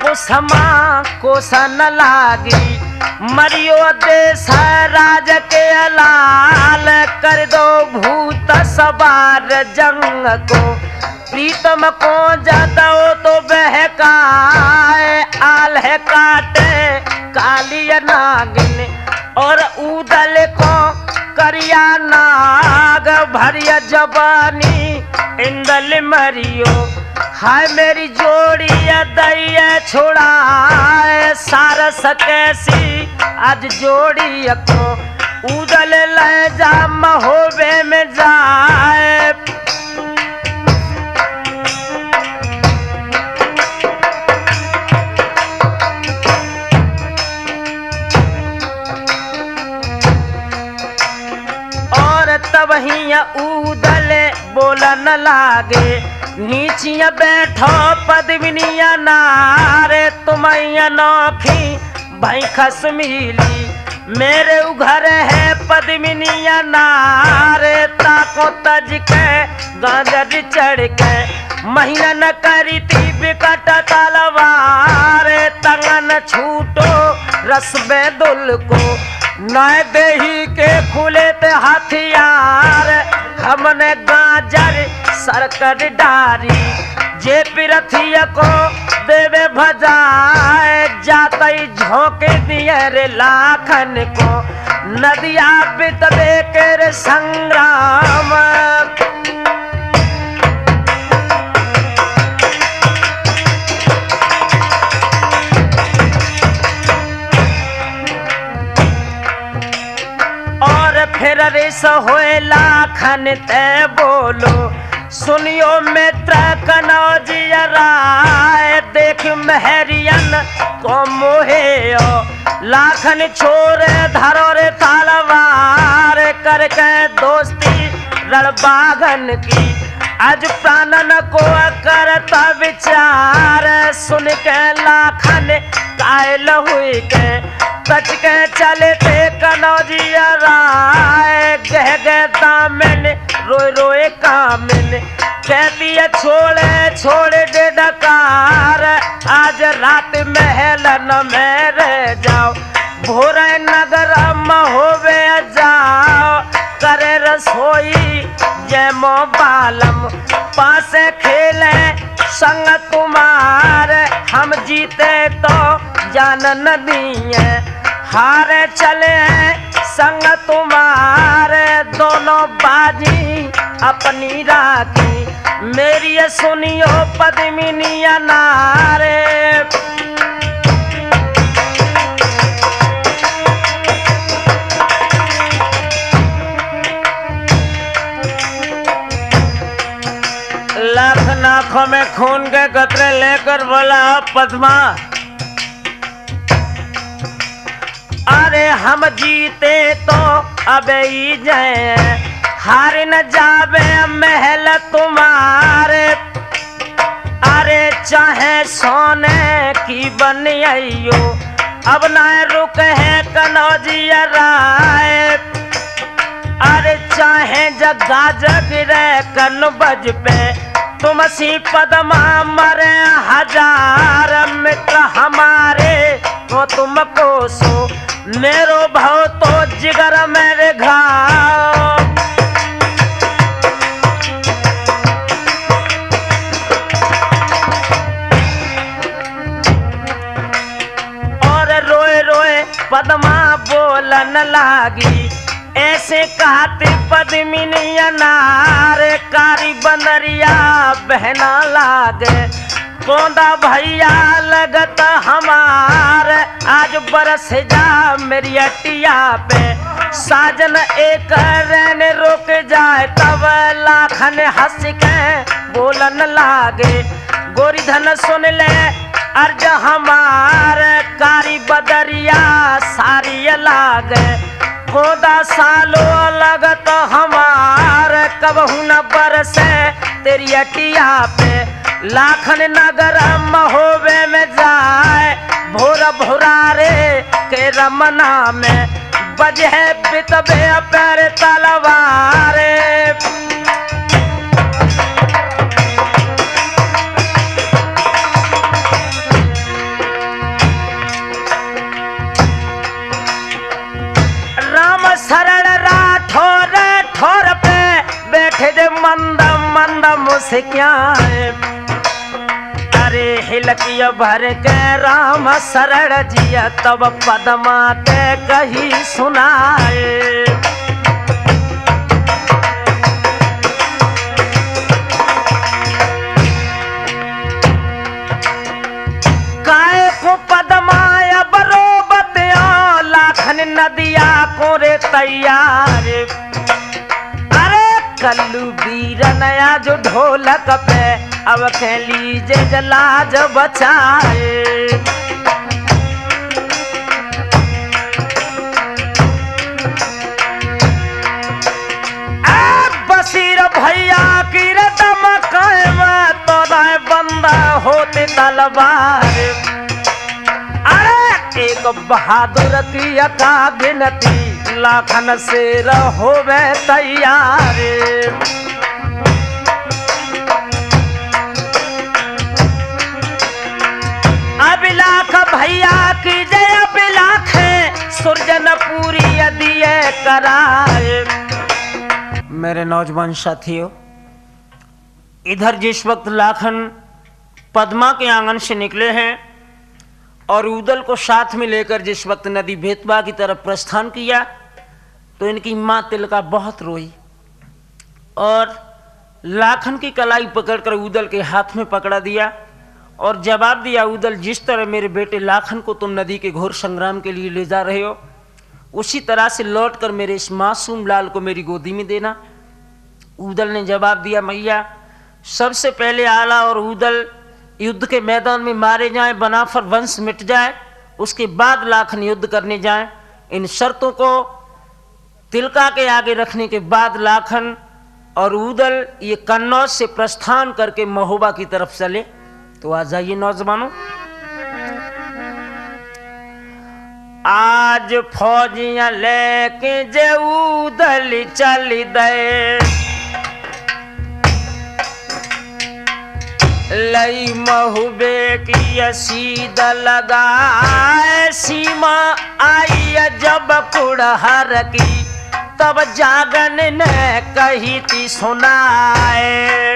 कुसमा कोसन लागी मरियो देश राज के लाल कर दो भूत सवार जंग को प्रीतम को जादो तो बहकाए आल है काटे कालिया नागिन और उदल को करिया नाग भरिया जवानी इंदल मरियो हाय मेरी जोड़ी दैया छोड़ाए सारस कैसी आज जोड़ी को उदल ले जा महोबे में जाए और तब ही उदल बोलन लागे नीचिया बैठो पद्मिनिया नारे तुम्हें नौखी भाई खस मिली मेरे घर है पद्मिनिया नारे ताको तज के गाजर चढ़ के महीना न करी थी बिकट तलवार तंगन छूटो रसबे दुल को नए देही के खुले ते हथियार हमने गाजर सरकर डारी जे पिरथिया को देवे भजाए जाते झोंके दिए रे लाखन को नदिया बितबे के रे संग्राम और फिर रे होए लाखन ते बोलो सुनियो मित्र कनौजिया राय देख महरियन को मोहे लाखन छोरे धरो रे तलवार करके दोस्ती रणबागन की आज प्राणन को करता विचार सुन के लाखन कायल हुई के सच के चले थे कनौजिया राय गह गह दामन रोए रोए कामिन कहती है छोड़े दे डकार आज रात महल न में रह जाओ भोर नगर महोबे जाओ करे रसोई जैमो बालम पास खेले संग तुम्हार हम जीते तो जान न दिए हारे चले संग तुम्हारे दोनों बाजी अपनी राखी मेरी सुनियो पद्मिनिया नारे लाख नाखों में खून के कतरे लेकर बोला पद्मा अरे हम जीते तो अब ही जाए हार न जावे महल तुम्हारे अरे चाहे सोने की बनियो अब न रुक है कनौजिया राय अरे चाहे जगा जगिरे कन बज पे तुम सी पद्मा मरे हजार मित्र हमारे तो तुमको सो मेरो भाव तो जिगर मेरे घाव और रोए रोए पद्मा बोलन लागी ऐसे कहते पद्मिनिया नारे कारी बंदरिया बहना लागे कोंदा भैया लगत हमार आज बरस जा मेरी अटिया पे साजन एक रहने रुक जाए तब लाखन हंस के बोलन लागे गोरी धन सुन ले अर्ज हमार कारी बदरिया सारी लागे खोदा सालो लगत हमार कबहू न बरसे तेरी अटिया पे लाखन नगर महोबे में जाए भोर भोरारे के रमना में बजे बितबे पैर तलवारे से क्या है। अरे हिलकिया भर के राम शरण जिया तब पदमा ते कही सुनाए। काय को पदमाया बरोबत लाखन नदिया को रे तैयार। अरे कल्लू वीर नया जो ढोलक पे अब कह लीजे जलाज बचाए। बसीर भैया की रदम तो बंदा होते तलवार। अरे एक बहादुर की अका गिनती लाखन से रहोवे तैयार। अबिलाख भैया की जय अबिलाख सुरजन पूरी यदि कराए। मेरे नौजवान साथियों, इधर जिस वक्त लाखन पद्मा के आंगन से निकले हैं और उदल को साथ में लेकर जिस वक्त नदी बेतवा की तरफ प्रस्थान किया तो इनकी माँ तिलका बहुत रोई और लाखन की कलाई पकड़कर उदल के हाथ में पकड़ा दिया और जवाब दिया, उदल जिस तरह मेरे बेटे लाखन को तुम नदी के घोर संग्राम के लिए ले जा रहे हो उसी तरह से लौटकर मेरे इस मासूम लाल को मेरी गोदी में देना। उदल ने जवाब दिया, मैया सबसे पहले आला और उदल युद्ध के मैदान में मारे जाएं, बनाफर वंश मिट जाए, उसके बाद लाखन युद्ध करने जाएं। इन शर्तों को तिलका के आगे रखने के बाद लाखन और उदल ये कन्नौज से प्रस्थान करके महोबा की तरफ चले। तो आ जाइए नौजवानों, आज फौजियां लेके जे उदल चल दे, लई महुबे की सीध लगाए, सीमा आई जब कुड़हर की तब जागन ने कही थी सुनाए।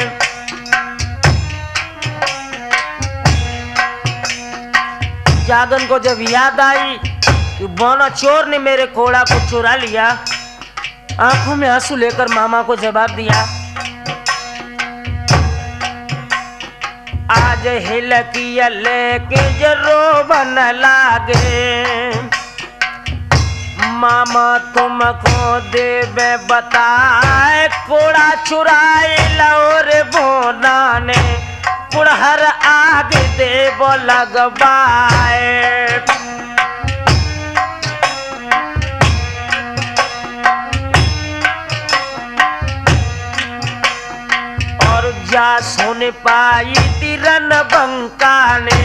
जागन को जब याद आई कि बोना चोर ने मेरे कोड़ा को चुरा लिया, आंखों में आंसू लेकर मामा को जवाब दिया, आज हिलकिया लेके जरो बन लागे, मामा तुमको देवे बताए, कोड़ा चुराए लौर बोना ने कुड़हर आगे देव लगवाए। और जा सुन पाई तिरन बंका ने,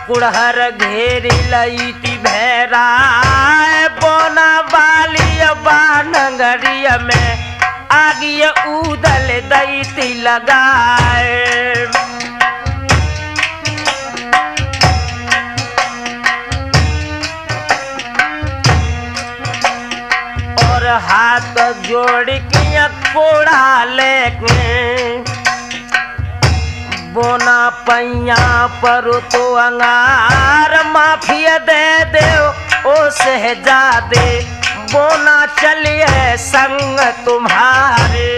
कुड़हर घेरी लई ती भैरा, बोना वाली बानगरिया में आगिया उदल दैती लगाए। और हाथ जोड़ के कोड़ा लेके बोना पैया पर तो अंगार, माफिया दे दे ओ सहजादे, बोना चलिए संग तुम्हारे।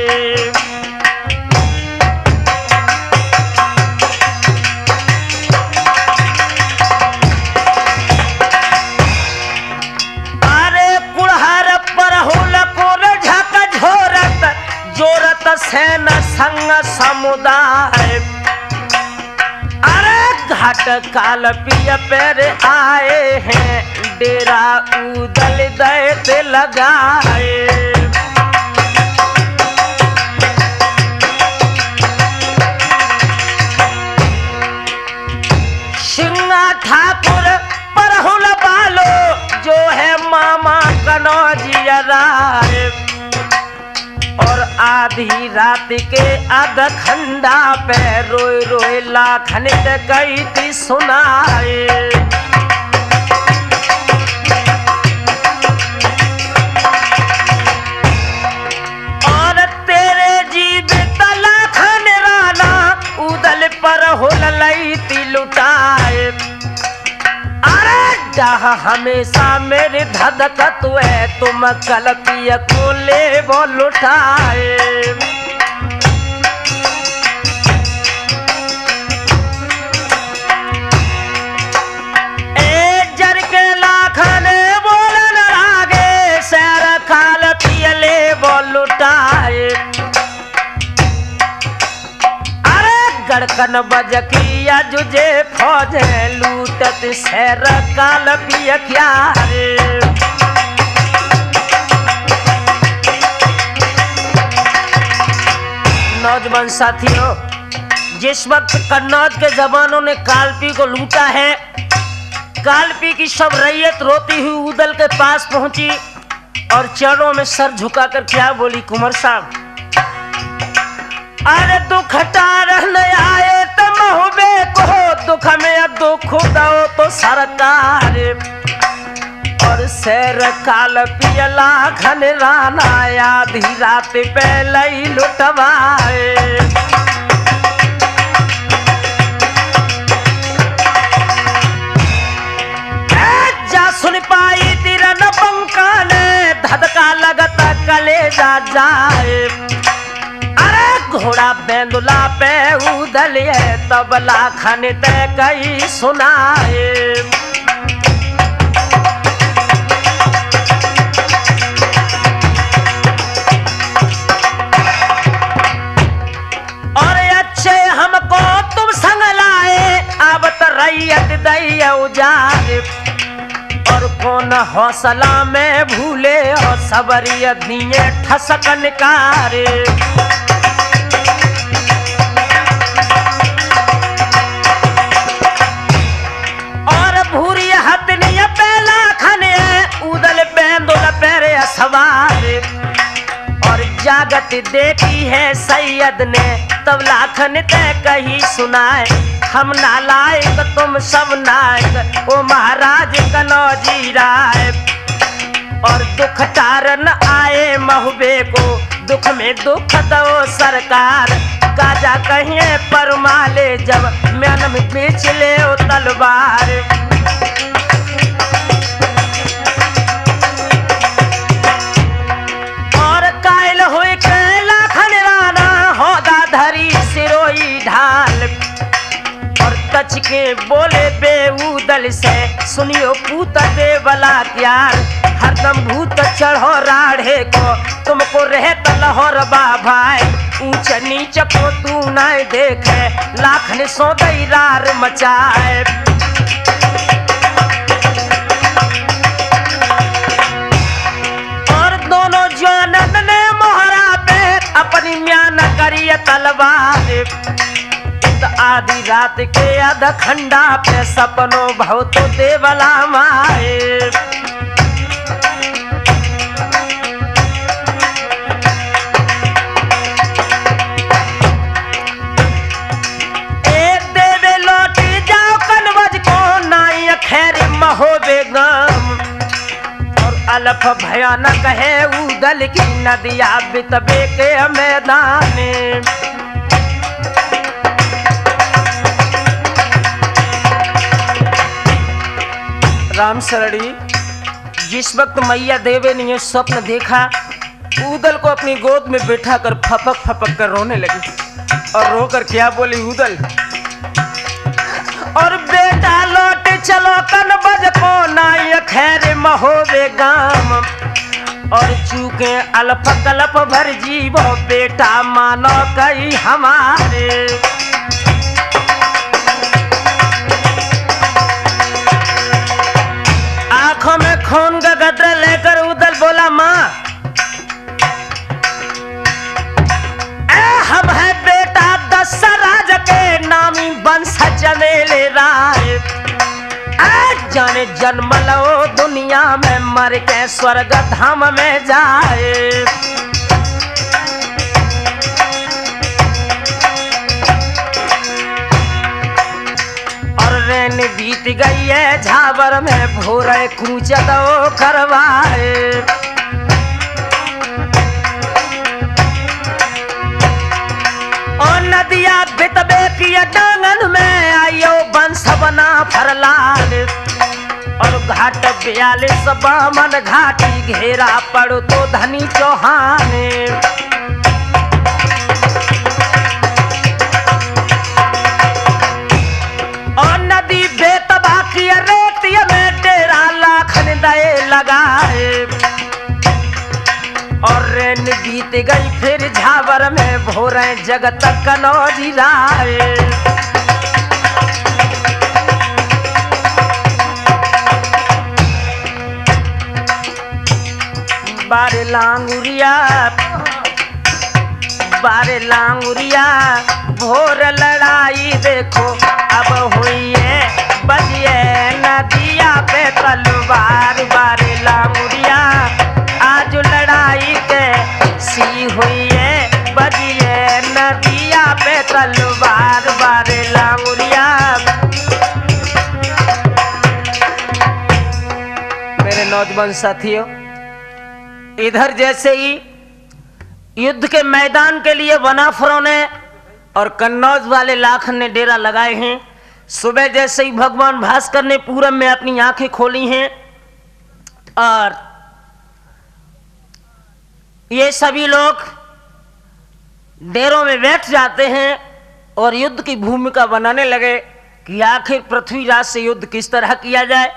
अरे कुड़हर पर हुल को झक झोरत जोरत सेन संग समुदाय, अरे घाट काल पिया पैर आए हैं, डेरा उदल दैत लगाए। सिंगा ठाकुर परहुल बालो जो है मामा कनौजिया राय, और आधी रात के अधखंडा पे रोए रोए लाखन गई थी सुनाए। और तेरे जी रहा हमेशा मेरी धधकत है, तुम गलती को ले वो लुटाए। ए जर के लाखन बोलन लागे, सैर काल पिय ले वो लुटाए। गड़कन बजकिया जुझे फौज लूटत सैर काल पिय क्या रे। नौजवान साथियों, जिस वक्त कन्नौज के जवानों ने कालपी को लूटा है, कालपी की सब रैयत रोती हुई उदल के पास पहुंची और चरणों में सर झुकाकर क्या बोली, कुंवर साहब अरे दुख टारन आए तो महुबे को, दुख में दुख दो तो सरकार। और सैर काल पियला घन राना, आधी रात पहले ही लुटवाए। जा सुन पाई तिरन पंका ने, धधका लगता कलेजा जाए। घोड़ा बेंदुला पे उदल है, तबला खन ते कई सुनाए। और अच्छे हमको तुम संग लाए, अब तो रैयत दैया उजारे। और कौन हौसला में भूले, और सबरिया दिए ठसकन कारे। और जागत देखी है सैयद ने, तब लाखन तय कही सुनाए। हम नालायक तुम सब नायक, ओ महाराज कनौजी राय। और दुख टारन आए महुबे को, दुख में दुख दो सरकार। गाजा कहिए परमाले जब म्यान में बेच ले ओ तलवार। सच के बोले बेउदल से, सुनियो पूत देवला क्यार। हरदम भूत चढ़ो राढ़े को, तुमको रहत लहर भाई। ऊंच नीच को तू न देखे, लाख ने सो गई रार मचाए। और दोनों जानन ने मोहरा पे अपनी म्यान करिए तलवार। आधी रात के अध खंडा पे सपनों बहुत देवला माए। ए देवे लौटी जाओ कनवज को, नाई खैर महोबे गम। और अलफ भयानक है उदल की नदिया बितबे के मैदान में। राम सरड़ी, जिस वक्त मैया देवे ने यह स्वप्न देखा, उदल को अपनी गोद में बैठा कर फपक फपक कर रोने लगी। और रोकर क्या बोली उदल, और बेटा लौट चलो कनबज को, नाई खैर महोबे गाम। और चूके अल्प कल्प भर जीवो, बेटा मानो कई हमारे। आंखों में खून का गदरा लेकर उदल बोला, माँ हम है बेटा दशराज के नामी वंश चमेले राय। जाने जन्म लो दुनिया में, मर के स्वर्ग धाम में जाए। और रेन बीत गई है झावर में, भोरे कूच दो करवाए। और नदिया बितबे की डांगन में, आयो बंस बना फरलाल। और घाट 42 बामन घाटी घेरा पड़ो तो धनी चौहान। और नदी बेतबा की रेतिया में डेरा लाखन दए लगाए। और रेन बीत गई फिर झावर में भोरे जगत कनौजी राय। बारे लांगुरिया भोर लड़ाई देखो अब हुई है बजिए नदिया पे तलवार। बारे लांगुरिया आज लड़ाई के सी हुई है बजिए नदिया पे तलवार। बारे लांगुरिया। मेरे नौजवान साथियों, इधर जैसे ही युद्ध के मैदान के लिए वनाफरों ने और कन्नौज वाले लाखन ने डेरा लगाए हैं। सुबह जैसे ही भगवान भास्कर ने पूरब में अपनी आंखें खोली हैं और ये सभी लोग डेरों में बैठ जाते हैं और युद्ध की भूमिका बनाने लगे कि आखिर पृथ्वीराज से युद्ध किस तरह किया जाए।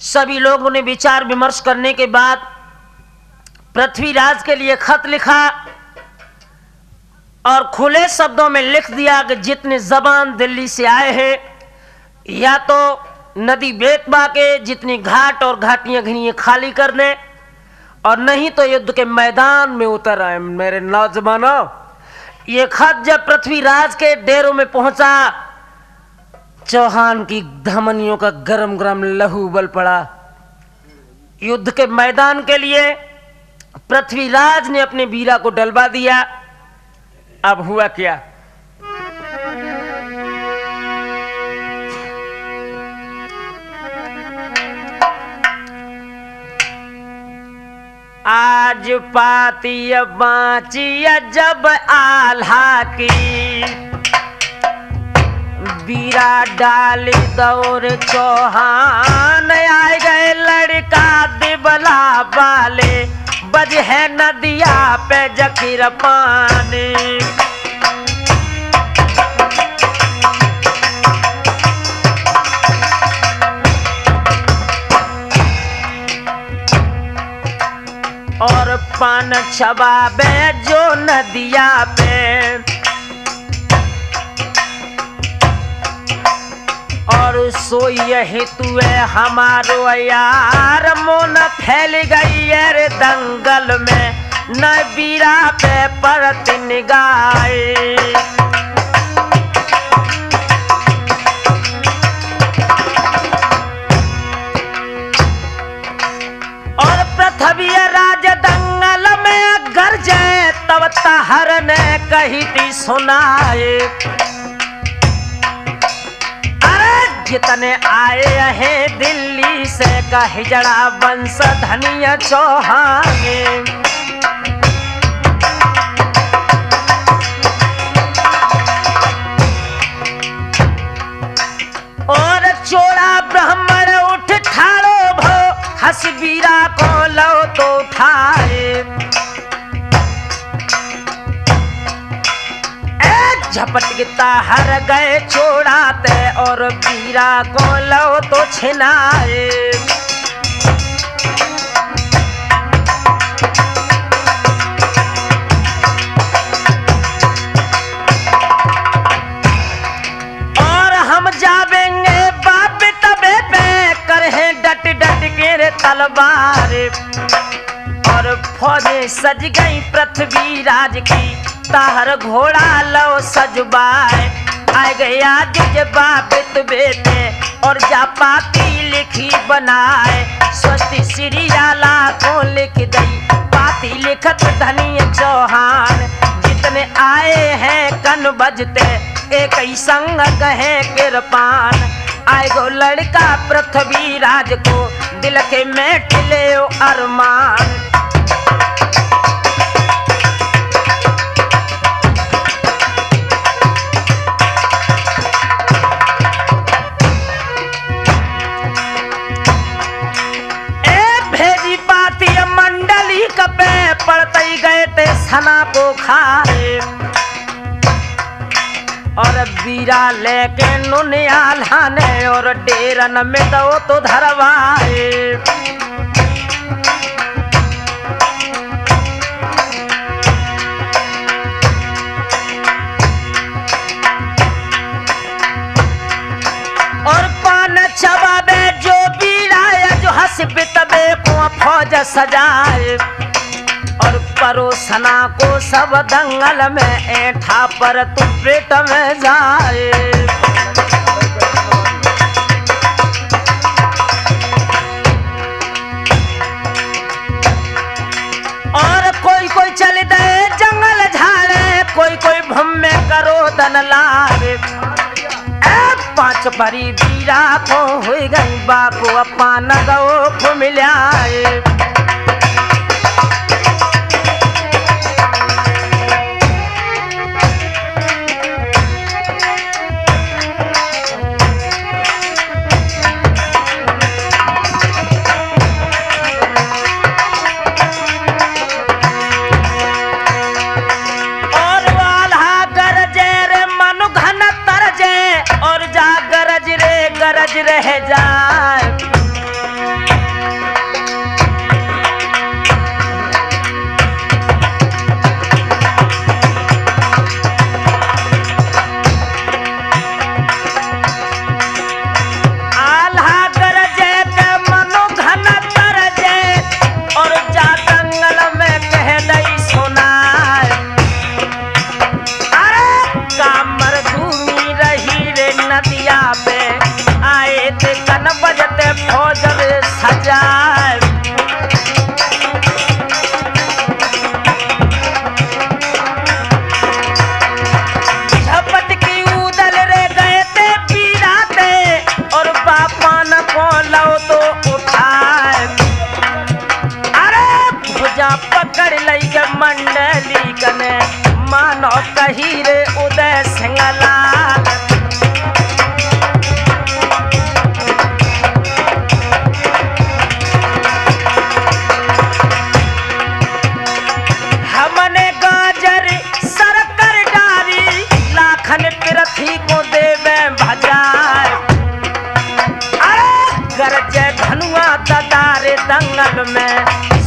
सभी लोगों ने विचार विमर्श करने के बाद पृथ्वीराज के लिए खत लिखा और खुले शब्दों में लिख दिया कि जितने जबान दिल्ली से आए हैं या तो नदी बेतबा के जितनी घाट और घाटियां घिनियां खाली कर दें और नहीं तो युद्ध के मैदान में उतर आए। मेरे नौजवानों, ये खत जब पृथ्वीराज के डेरों में पहुंचा, चौहान की धमनियों का गरम गरम लहू उबल पड़ा। युद्ध के मैदान के लिए पृथ्वीराज ने अपने वीरा को डलवा दिया। अब हुआ क्या? आज पाती बाची जब आल्हा की वीरा डाली दौर चौहान। आए गए लड़का दिबला वाले बज है नदिया पे जखीर पानी। और पान छबाबे जो नदिया पे और सोई हेतु हमारो यार मोन फैल गई रे दंगल में न बीरा पे परत निगाहे। और पृथ्वी राज दंगल में गरजे तब तहर ने कही थी सुनाए। जितने आए हैं दिल्ली से का हिजड़ा वंश धनिया चौहान। और चोड़ा ब्राह्मण उठ ठाड़ो भो हसबीरा को लो तो उठाए। झपटता हर गए छोड़ाते और वीरा को लो तो छिनाए। और हम जावेंगे बाप तबे पे करहे डट डट के रे तलवार। और फौजें सज गई पृथ्वीराज की ताहर घोड़ा लो सजबाए। आ गया जजबा बेते और जापाती लिखी बनाए। स्वस्ति श्रीयाला को लिख दई पाती लिखत धनी चौहान। जितने आए हैं कन बजते एक ही संग कहे किरपान। आए गो लड़का पृथ्वीराज को दिल के में ठिले अरमान। सना को खाए और बीरा लेके नुनियाल हाने और डेरन में दो तो धरवाए। और पान चबाबे जो बीराए जो हंसबे तबे को फौज सजाए और परोसना को सब दंगल में ऐठा पर तू पेट में जाए। और कोई कोई चल दे जंगल झाड़े कोई कोई भम्मे करो दन लावे। पांच परी बीरा को हो गई बाको अपान गो को मिलाए। गरज रह जाए आल्हा गरजे के मनो घन तरजे और जा दंगल में कह दई सुनाए। अरे कामर धूमी रही रे नदिया पे आए थे कन बजते फौज सजाए। झपट की उदल रे गए थे पीराते और बापान को लो तो उठाए। अरे भुजा पकड़ लई के मंडली कने मानो कही रे उदय सिंगलाल। पृथ्वी को देवे भजाए। अरे गरजे धनुआ ददारे दंगल में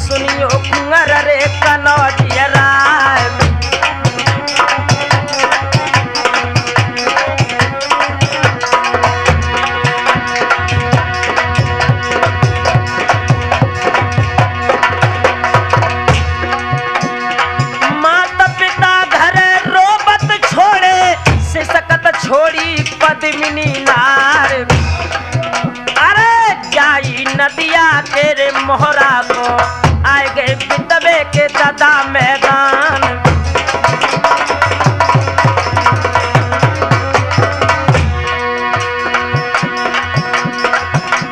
सुनियो कुंवर रे कनौजियरा। माता पिता घर रोबत छोड़े सकत छोड़ी पद्मिनी नार। अरे जाई नदिया के रे मोहरा को आए गए बितबे के दादा मैदान।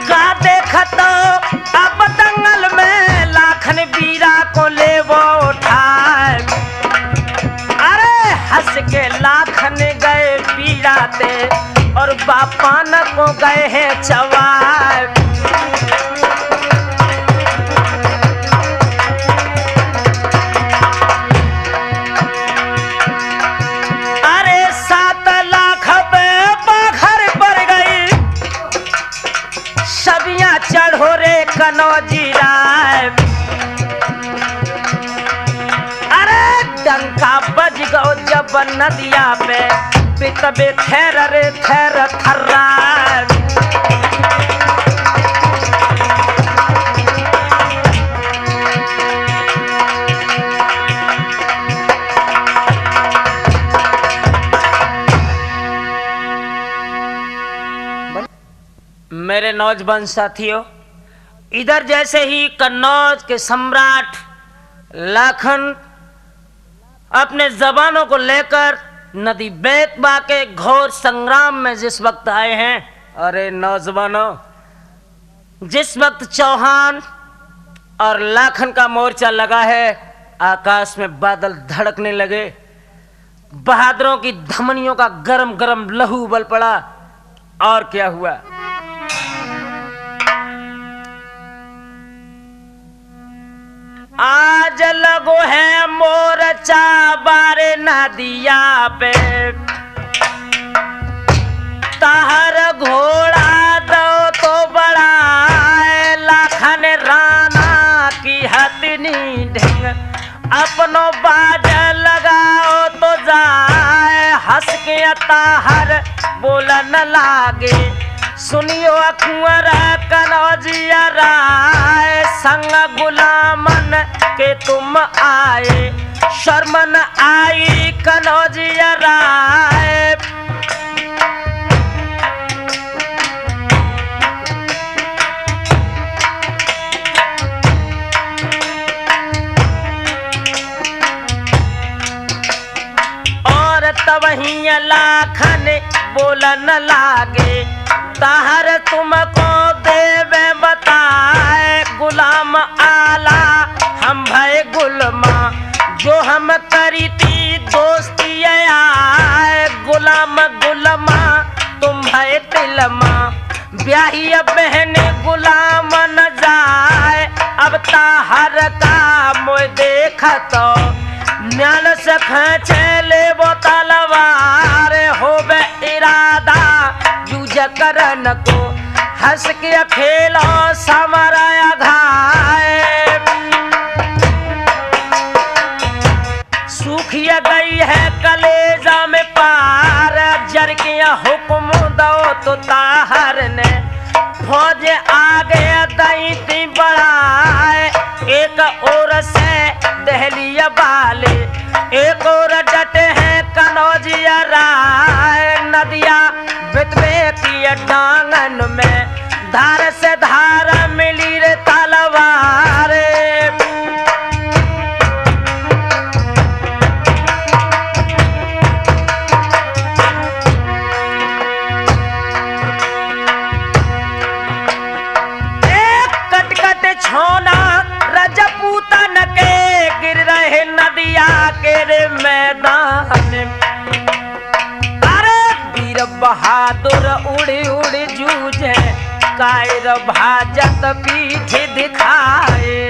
का देखत अब दंगल में लाखन बीरा को ले वो उठाए। अरे हंस के लाखन गए पीड़ाते और बापान को गए हैं चवाए। अरे 7 लाख बाघर पड़ गई सबिया चढ़ो रे कनौजी राय। अरे डंका बज गो जब नदिया पे पितबे थैर रे थैर थर्रा। मेरे नौजवान साथियों, इधर जैसे ही कन्नौज के सम्राट लाखन अपने जवानों को लेकर नदी बेतबा के घोर संग्राम में जिस वक्त आए हैं, अरे नौजवानों, जिस वक्त चौहान और लाखन का मोर्चा लगा है, आकाश में बादल धड़कने लगे, बहादुरों की धमनियों का गरम गरम लहू उबल पड़ा। और क्या हुआ? आज लगो है मोर्चा बारे नदिया पे, ताहर घोड़ा दो तो बड़ा लाखन राना की हथनी ढेंग, अपनो बाज लगाओ तो जाए हंस के ताहर बोलन लागे। सुनियो कुंवर कनौजिया राय संग गुलामन के तुम आए, शर्म न आई कनौजिया राय। और तवहीं लाखन बोलन लागे, ताहर तुमको देवे बताए गुलाम आला हम भय गुलमा, जो हम करी थी दोस्ती आए गुलाम गुलमा तुम भय तिलमा। ब्याही बहन गुलाम न जाए, अब ताहर का मोय देखा तो न्याल से खींचे ले वो तलवार, होवे इरादा यूज करन को हंस के खेलो समराया घाय। सूखिया गई है कलेजा में पार, जर के हुक्म दो तो ताहर ने फौज आगे दई थी बढ़ाए। एक ओर से दहलिया बाले, एक और डटे हैं कनौजिया राय। नदिया बितवे की डांगन में, धार से धार मिली रे तलवार। एक कटकट छोना रजपूतन के गिर रहे नदिया के रे मैदान। अरे वीर बहादुर उड़ी उड़ी जूझे, कायर भाजत पीठ दिखाए।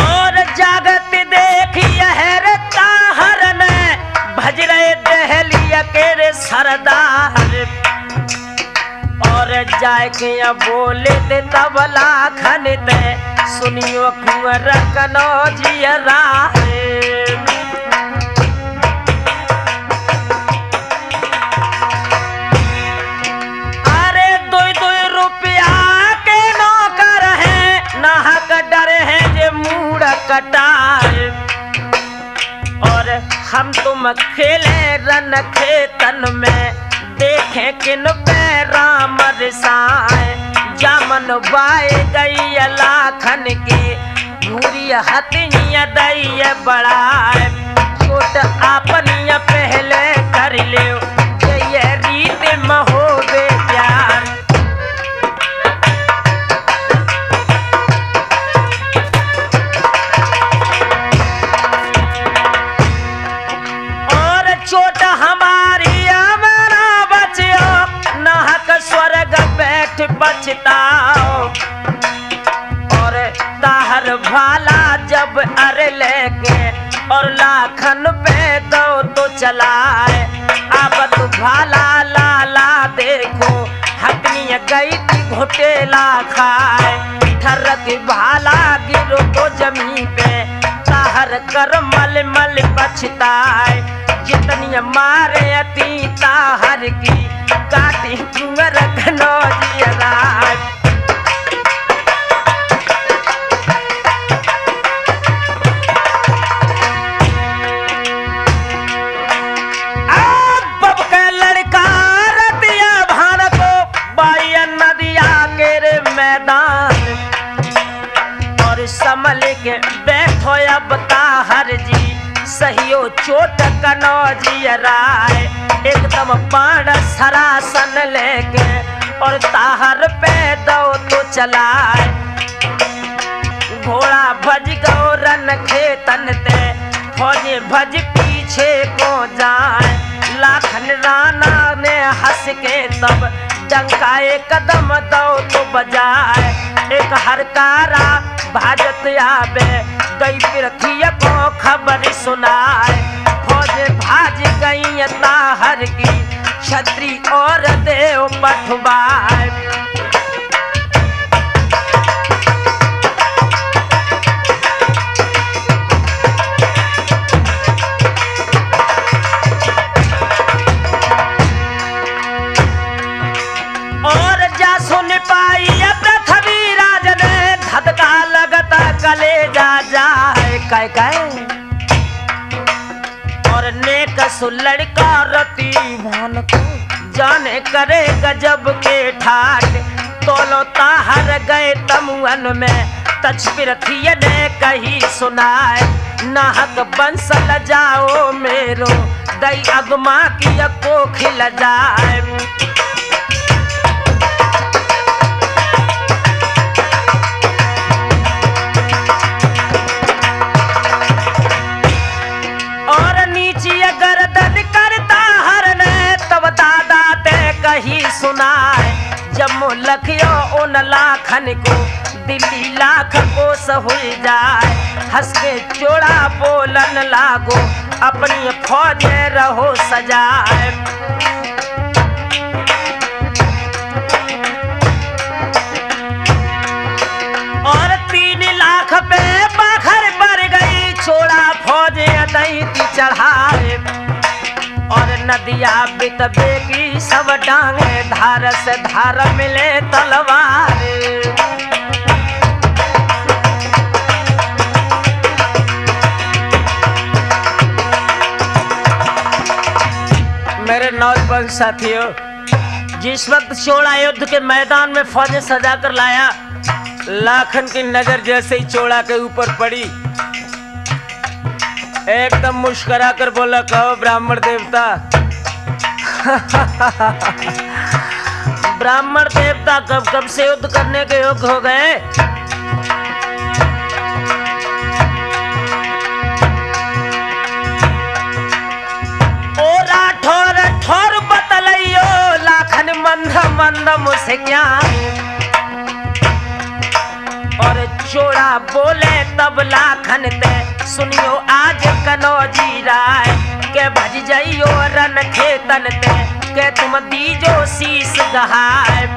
और जागत देखिए रे ताहर ने, भज रहे दहलिया के रे सरदार। और जाए के बोले दे तबला खन दे, सुनियो कुंवर कनौजिया राय। अरे 2-2 रुपया के नौकर हैं, नाहक डरे हैं जे मूड कटाए। और हम तुम खेले रन खेतन में, देखे किन पे राम रिसाए। जामन बाए गई लाखन की, भूरी हथिया दई बढ़ाए। छोट आपनिया पहले कर ले, ये रीत महोबे प्यार। और चोट हमारी स्वर्ग बैठ बचताओ। और ताहर भाला जब अरे लेके, और लाखन पे दो तो चलाए। अब तो भाला लाला देखो, हकनी गई थी घोटेला खाए। ठरक भाला गिरो तो जमीन पे, ताहर कर मल मल बचताए। जितनी मारे अती ताहर की, काटी कुंवर कनौजिया राय। अब के लड़का रतिया भान को बाई नदिया के रे मैदान। और संभल के बैठो अब ताहर जी, सहियो चोट कनौजिया राय। एकदम पाड़ सरासन लेके, और ताहर पे दो तो चलाए। घोड़ा भज गो रन खेतन ते, फौजी भज पीछे को जाए। लाखन राना ने हंस के सब डंकाए कदम दो तो बजाए एक हरकारा भाजत आवे गई पृथ्वी को खबर सुनाए फौज भाज गई ताहर की छत्री और देव पठवाए और जा सुन पाई पृथ्वी राज ने धधका लगता कलेजा जाए काय काय और नेक सुलड़का रति भान को जाने करे गजब के ठाट तोलो ताहर गए तमुअन में तच पृथ्वी ने कही सुनाए नाहक बंस ल जाओ मेरो दई अगमा की को खिल जाए गर्दन करता हर ने तब दादा ते कही सुनाए जब लखियो उन लाखन को दिल्ली लाख को सहुल जाए हंस के चोड़ा बोलन लागो अपनी फौज रहो सजाए और 3 लाख पे बाखर बढ़ गई छोड़ा फौज दैती चढ़ाए और नदिया बितबे की सब डांगे धार से धार मिले तलवार मेरे नौजवान साथियों जिस वक्त चोड़ा युद्ध के मैदान में फौजें सजा कर लाया लाखन की नजर जैसे ही चोड़ा के ऊपर पड़ी एकदम मुस्कुरा कर बोला कहो ब्राह्मण देवता ब्राह्मण देवता कब कब से युद्ध करने के योग्य हो गए ओ राठौर ठौर बतलइयो लाखन मंद मंद मुसिया और चोड़ा बोले तब लाखन ते सुनियो आज कनौजी राय के भज जाइयो रन खेतन ते के तुम दीजो शीस गहाए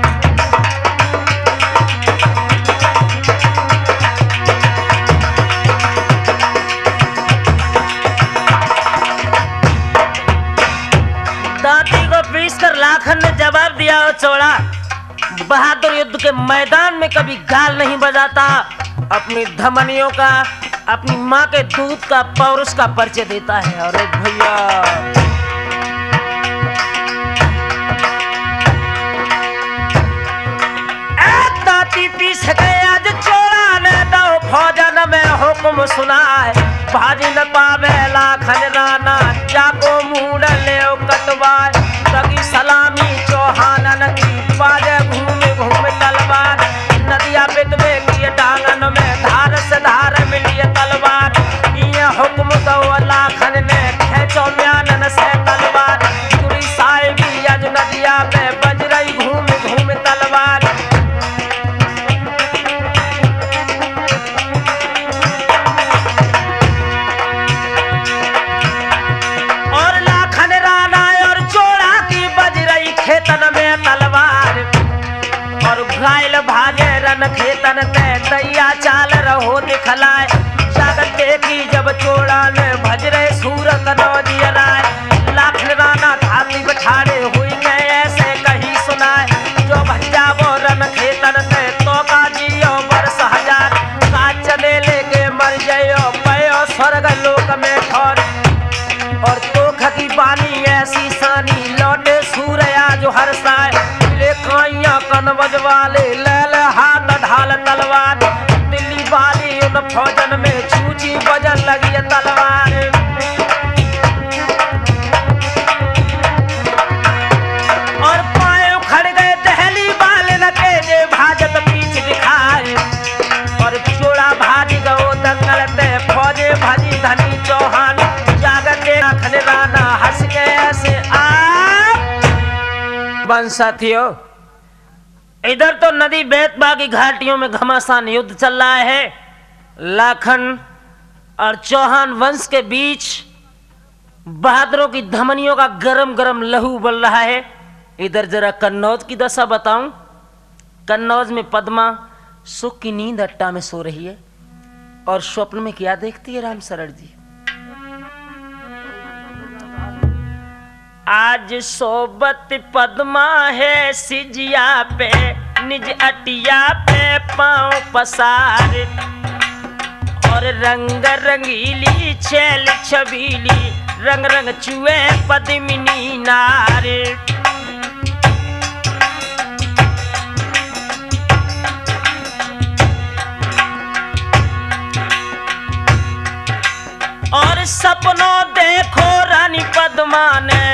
दांती को पीस कर लाखन ने जवाब दिया ओ चोड़ा बहादुर युद्ध के मैदान में कभी गाल नहीं बजाता अपनी धमनियों का अपनी माँ के दूध का पौरुष का परिचय देता है अरे भैया दांती पीस गए आज चोड़ा ने दो फौजन में हुक्म सुनाए भाजी न पावे लाखन राना जाको मूड ले कटवाए तगी सलामी चौहानन की बाजे घूमे घूमे तलवार नदिया बितवे की डांगन में धार से धार मिली तलवार ये हुक्म दो लाखन ने खेचो म्यानन से तलवार तुरी साहिबी अज नदिया में बज रही घूम घूम तलवार और लाखन राना और चोड़ा की बज रही खेतन में तलवार और घायल भागे रन खेतन ते दैया चाल रहो दिखलाए जागत देखी जब चोड़ा ने भज रहे सूरत नौजी राय लाखन राना धाती बछाड़े हुई गए ऐसे कही सुनाए जो भज्जा वो रन खेतन ते तो का जियो वर्ष हजार का चले लेके मर जायो पयो स्वर्ग लोक में ठौर और तोख की बानी ऐसी सानी लौटे सूर्या जो हर साए काइया कन बजवाले लैल हाथ ढाल तलवार दिल्ली वाली उन फौजन में चूची बजन लगी तलवार और पाए उखड़ गए दहली वाले न तेजे भाजत पीछ दिखाए और चोड़ा भाजी गो दंगल ते फौजे भाजी धनी चौहान जागत राखन राना हंस के ऐसे नौजवान साथियों, इधर तो नदी बेतवा की घाटियों में घमासान युद्ध चल रहा है। लाखन और चौहान वंश के बीच बहादुरों की धमनियों का गरम गरम लहू उबल रहा है। इधर जरा कन्नौज की दशा बताऊं। कन्नौज में पद्मा सुख की नींद अट्टा में सो रही है और स्वप्न में क्या देखती है राम शरण जी। आज सोबत पद्मा है सिजिया पे, निज अटिया पे पांव पसार, और रंग रंगीली छैल छबीली, रंग रंग चुए पद्मिनी नार। और सपनों देखो रानी पद्मा ने,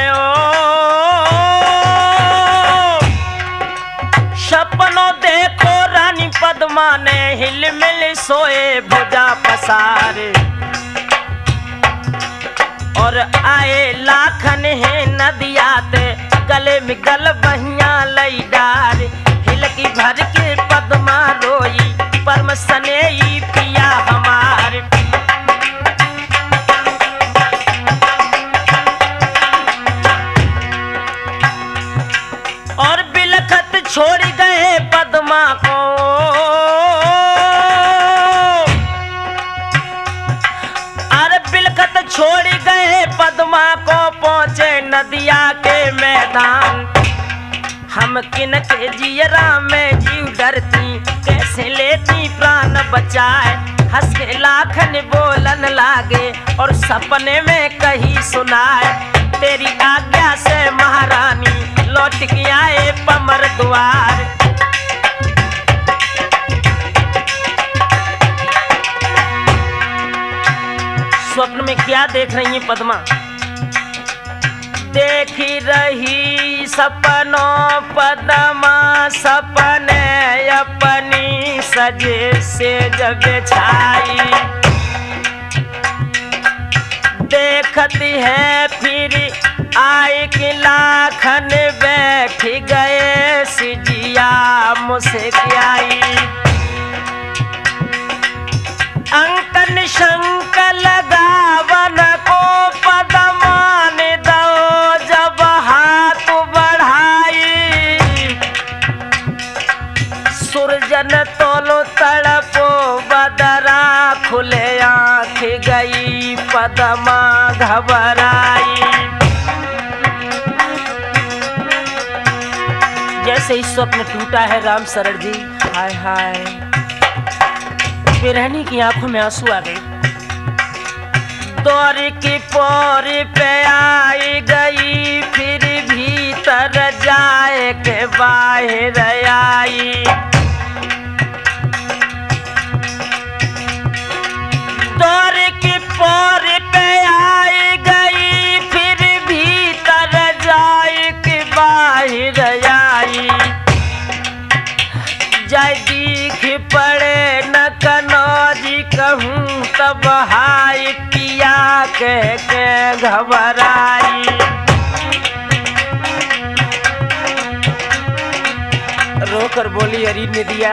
सपनों देखो रानी पद्मा ने, हिल मिल सोए भुजा पसारे, और आए लाखन है नदियाते, गले में गल बहिया लई डार। हिल की भर के पद्मा रोई, परम सनेई पिया हमार। और बिलखत छोड़ गए पद्मा को, अरे बिलखत छोड़ गए पद्मा को, पहुंचे नदिया के मैदान। हम किन के जियरा में जीव डरती, कैसे लेती प्राण बचाए। हंस के लाखन बोलन लागे, और सपने में कही सुनाए, तेरी आज्ञा से महारानी लौट के आए पमर द्वार। स्वप्न में क्या देख रही है पद्मा? देखी रही सपनों पद्मा, सपने अपनी सजे से जब छाई। देखती है फिर आए कि लाखन बैठ गए सिजिया मुस्कियाई। अंकन शंक लगावन को पद्मा ने दो जब हाथ बढ़ाई। सुरजन तोलो तड़पो बदरा, खुले आँख गई पद्मा घबराई। जैसे ही स्वप्न टूटा है राम शरण जी, हाय हाय, बिरहनी की आंखों में आंसू आ गए। दौर की पोर पे आई गई, फिर भीतर जाए के बाहर आई। दौर की पोर पे आई गई, फिर भीतर जाए के बाहर आई। जय दीख पड़े न कनौजी कहूँ तब हाय पिया कह के घबराई। रोकर बोली अरी ने दिया,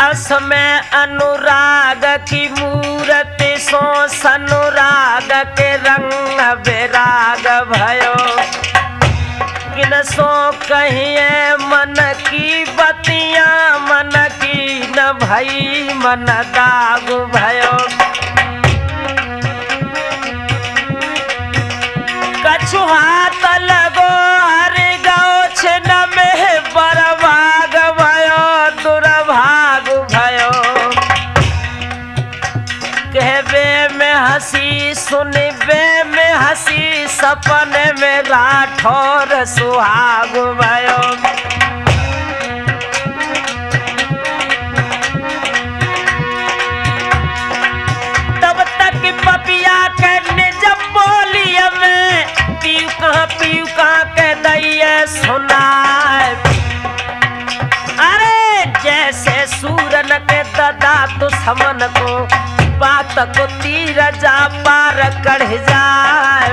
असमय अनुराग की मूरत सो सनुराग के रंग बेराग भयो। किन सो कहिए मन की बतियां, मन की न भई मन दाग भयो। कछु हाथ लगो हर गौ छिन में, बरभाग भयो दुर्भाग भयो। कहबे में हंसी सुनबे में हंसी, सपने में राठौर सुहाग भयो। तब तक पपिया करने जब बोली में, पीऊ कहाँ के दैये सुनाए। अरे जैसे सूरन के ददा दुश्मन को, बात को तीर जा पार कढ़ जाए।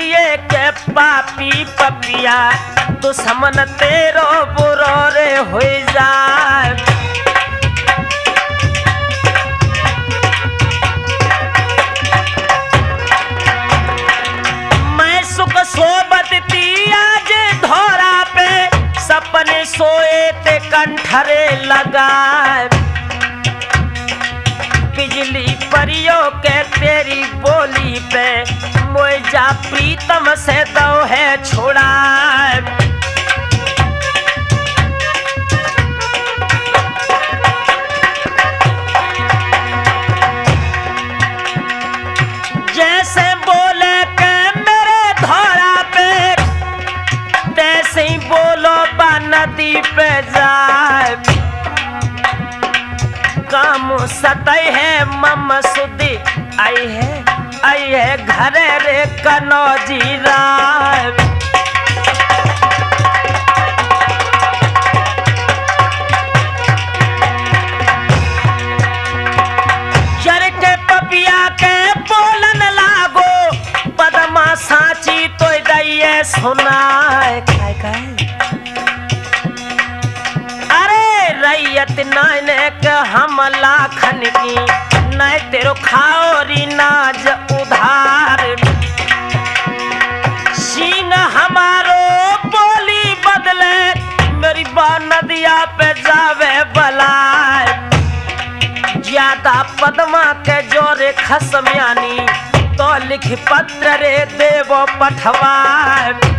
लिए के पापी पपिया दुश्मन तेरो बुरो रे हो जाए। मैं सुख सोबत तिया जे धोरा पे सपने सोए ते कंठरे लगाए। बिजली परियों के तेरी बोली पे मोजा प्रीतम से दो है छोड़ा। जैसे बोले के मेरे धोरा पे तैसे ही बोलो बा नदी पे जाए। काम सतई है मम सुदी आई है घरे रे कनौजी राय। चर के पपिया के बोलन लागो पदमा साची तो दैये सुनाए। रैयत नाने के हम लाखन की न तेरो खाओरी नाज उधार। सींग हमारो बोली बदले मेरी बा नदिया पे जावे बलाए। ज्यादा पदमा के जोरे खसम्यानी तो लिख पत्र रे देवो पठवाए।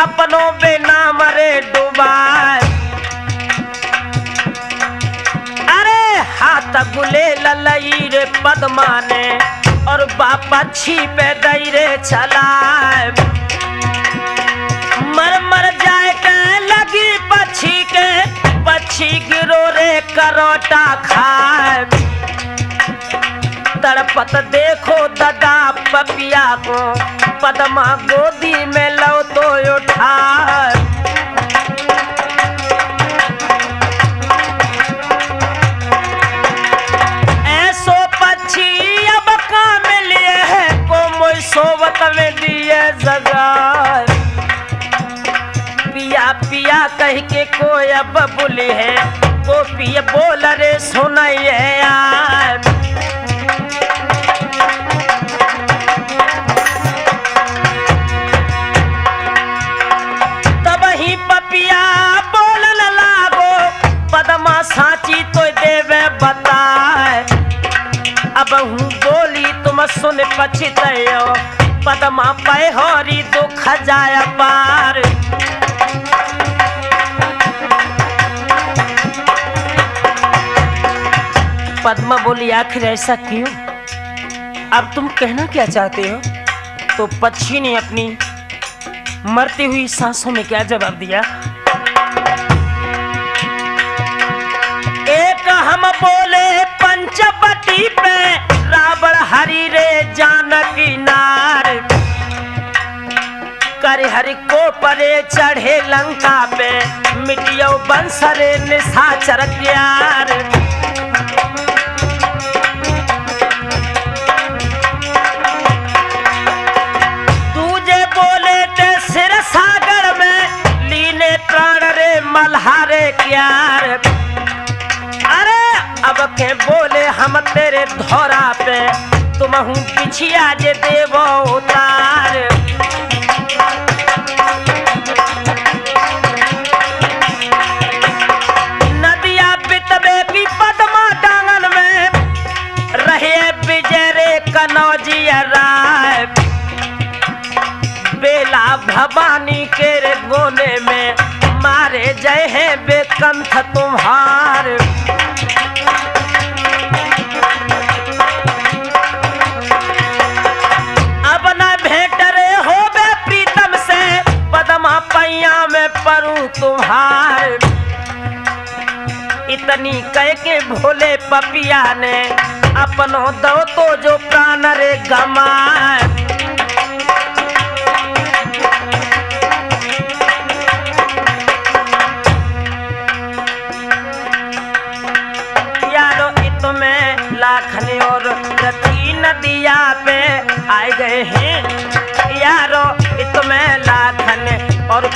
अपनों बेनाम रे डुबाए। अरे हाथ गुले ललई रे पद्मा ने और बापक्षी पे दई रे चलाए। मर मर जाए के लगी पक्षी के पक्षी गिरो रे करोटा खाए। तड़पत देखो ददा पपिया को पद्मा गोदी में लो तो उठा। ऐसो पक्षी अब काम लिए है को मोई सोवत में दिए जगह। पिया पिया कह के कोई अब बोली है को पिया बोल रे सुनाइए यार। पपिया बोलन लागो पद्मा साची तो देवे बताए। अब हूँ बोली तुम सुन पछितयो पद्मा पे होरी दुख जाय पार। पद्मा बोली आखिर ऐसा क्यों? अब तुम कहना क्या चाहते हो? तो पक्षी ने अपनी मरती हुई सांसों में क्या जवाब दिया? एक हम बोले पंचवटी पे रावण हरि रे जानकी नार। कर हरि को परे चढ़े लंका पे मिटियो बंसरे निशाचर प्यार। सागर में लीने प्राण रे मल्हारे क्यार। अरे अब के बोले हम तेरे धोरा पे तुम हूँ पिछिया जे देवो उतार। नदिया बितबे की पद्मा डांगन में रहे विजय रे कनौजी राय। बेला भवानी के रे गोने में मारे जय है बेकंठ तुम्हार। अब न भेंट रे हो बे प्रीतम से पद्मा पैया में परूं तुम्हार। इतनी कह के भोले पपिया ने अपनो दो तो जो प्राण रे गमाए।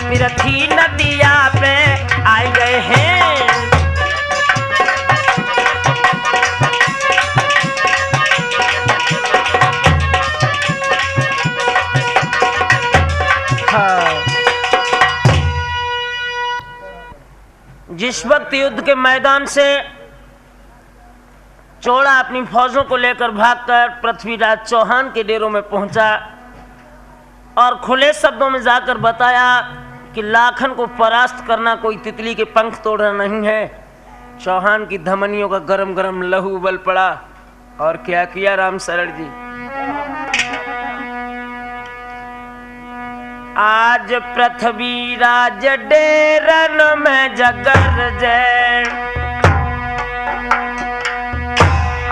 पृथ्वी नदिया पे आए गए हैं। जिस वक्त युद्ध के मैदान से चोड़ा अपनी फौजों को लेकर भागकर पृथ्वीराज चौहान के डेरों में पहुंचा और खुले शब्दों में जाकर बताया कि लाखन को परास्त करना कोई तितली के पंख तोड़ना नहीं है। चौहान की धमनियों का गरम गरम लहू उबल पड़ा और क्या किया राम शरण जी। आज पृथ्वीराज डेरन में जगर जय,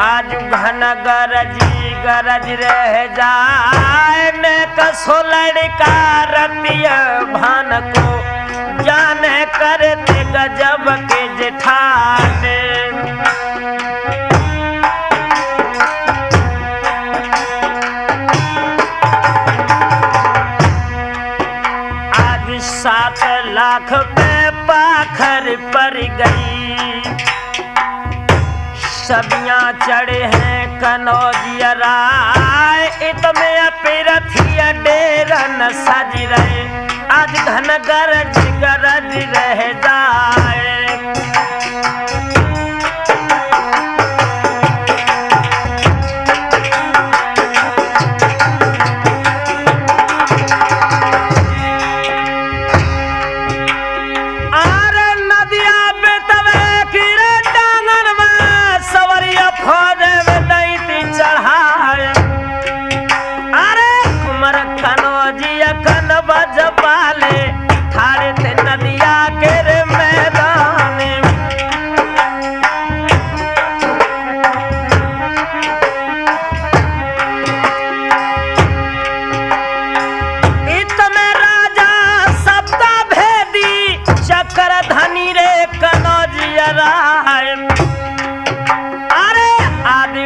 आज घन गरजी गरज रह जाए न कसो लड़का रतिया भान को जाने करते गजब के जेठाने। आज 7 लाख पे पाखर पर गई, सबियां चढ़े हैं कनौजियरा, इतने पिरथिया डेरन सज रहे, आज घन गरज गरज रह जाए।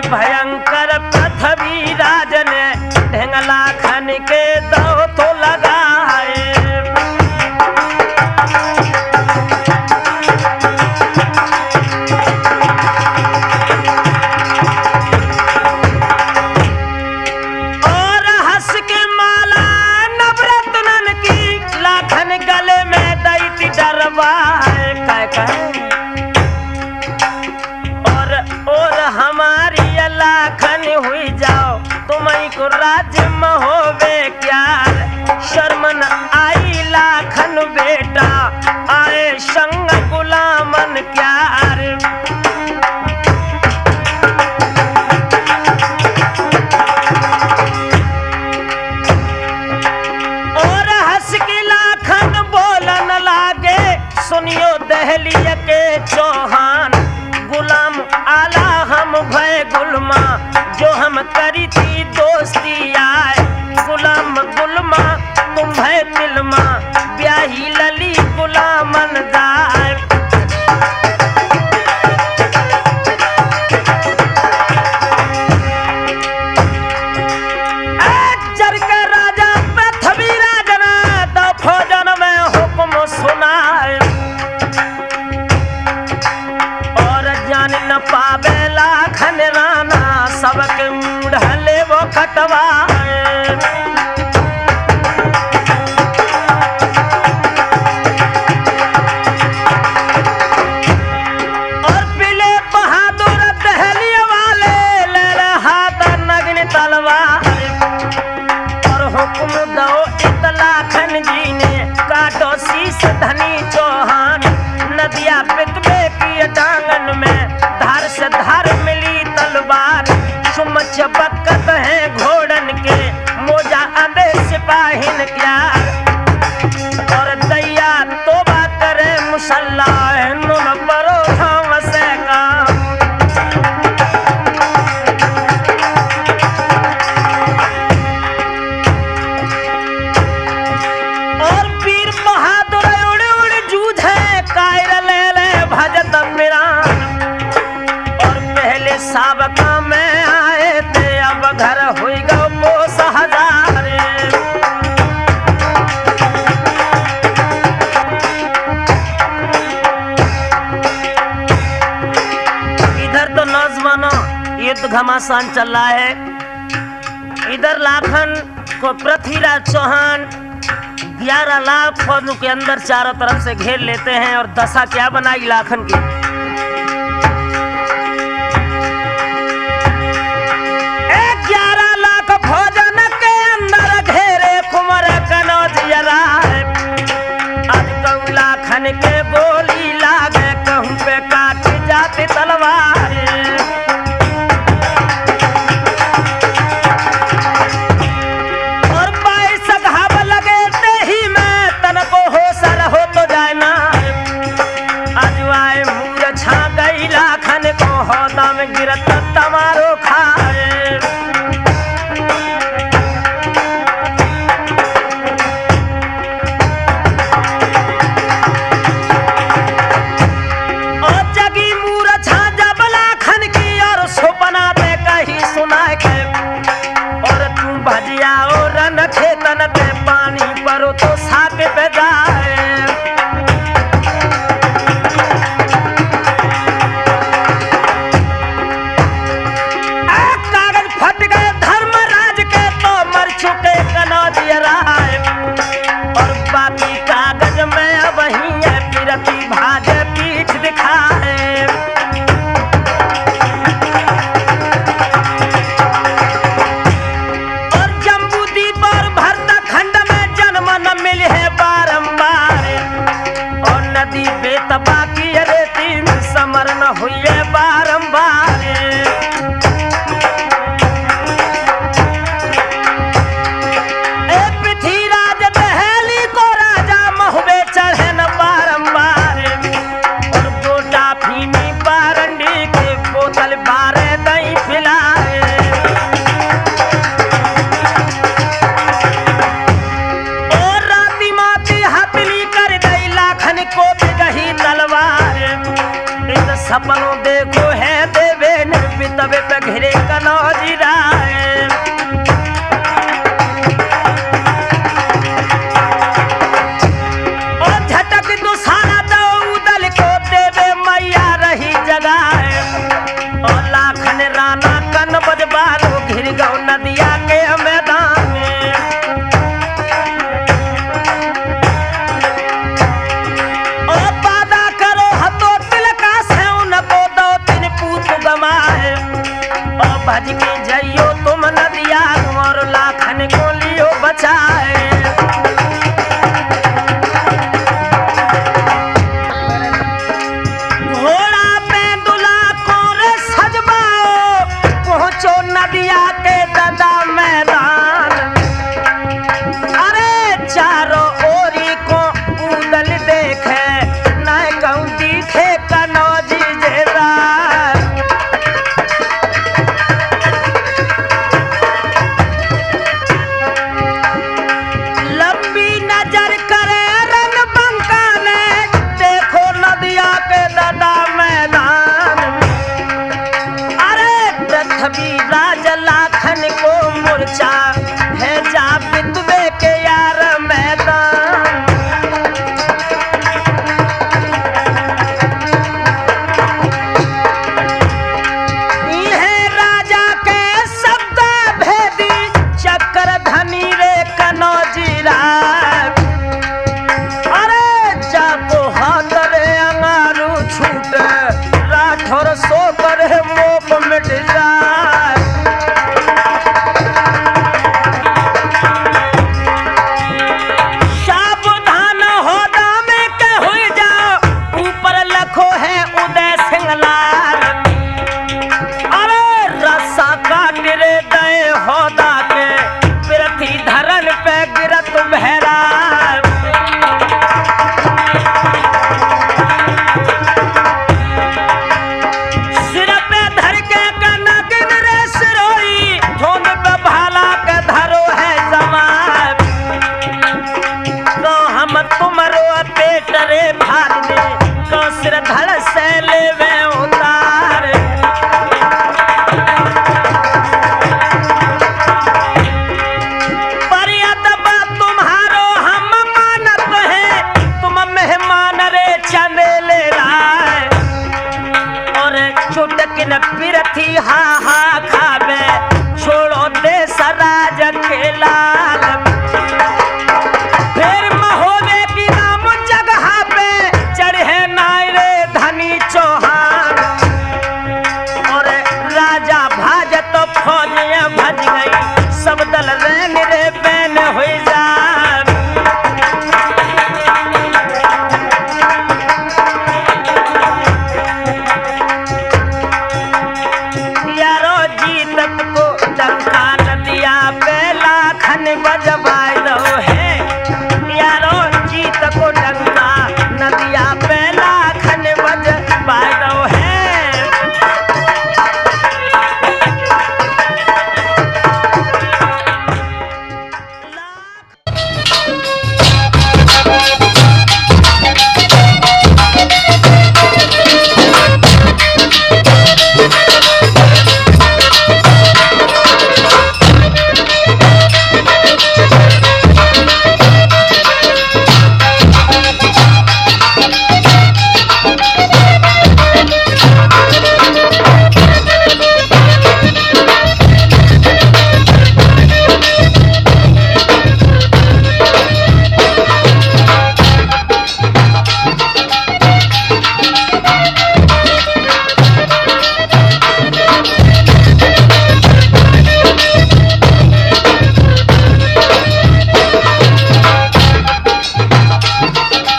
भयंकर पृथ्वीराज ने ढेंगला खन के दो तो लगाए। और हंस के माला नवरत्नन की लाखन गले में दैती डरवाए कह और हमारी लाखन हुई जाओ तुम्हें को राज्य में होवे क्या, शर्म न आई लाखन बेटा आए संग गुलामन क्या। और हंस के लाखन बोलन लागे, सुनियो दहलिया के चौहान, गुलाम आला हम भय गुलमा, जो हम करी थी दोस्ती आए, गुलाम गुलमा तुम भय तिलमा, ब्याही लली गुलामन जाए। जर के राजा पृथ्वीराज ने तो फौजन में हुक्म सुनाए, और जान न पावे लाखन राना, सबके मुढ़ले वो कटवाए। और पीले बहादुर दहली वाले ले हाथ नग्न तलवार, और हुक्म दो इतलाखन जी ने काटो शीश धनी चौहान, नदिया पितबे की डांगन में धार से धार मिली तलवार, चुम चबकत है घोड़न के मोजा अंधे सिपाहिन क्या। और दैया तोबा करे मुसल्ला नुन परो हम से काम। और वीर बहादुर उड़ उड़ जूझे कायर ले ले भजत पिरान, और पहले साबका में आए थे अब घर हुई गो 5000। घमासान चल रहा है। इधर लाखन को पृथ्वीराज चौहान 11 लाख फौजों के अंदर चारों तरफ से घेर लेते हैं और दशा क्या बनाई लाखन की। 11 लाख फौजन के अंदर घेरे कुंवर कनौजिया। आज कहूँ लाखन के गोली लागे, कहूँ पे काट जाते तलवार। और 22 घाव लगे ही में तन को होशर हो तो जाए ना। आज आए मूर्छा गई लाखन को हौदा में गिरत तमारो खाए। खेतन पे पानी परो तो साके पे जाए। कागज फट गए धर्मराज के तो मर चुके कनौजिया राय। और बाकी कागज में अब ही है पिरती भाजे पीठ दिखाए। बाकी रेती में समर न हुए बारंबार। पृथ्वीराज दहली को राजा महुबे चढ़े न बारंबार। और गोटा फीनी बारंडी के बोतल बारे दही पिलाए। और राती माती हथली कर दई लाखन को तलवार। सपनों देखो है देवे निर्बितवे पे घिरे कनौजिया। और झटक दुसारा दो उदल को देवे मैया रही जगह। और लाखन राना कन बजबालो घिर गौ नदिया के मैदान में। भज के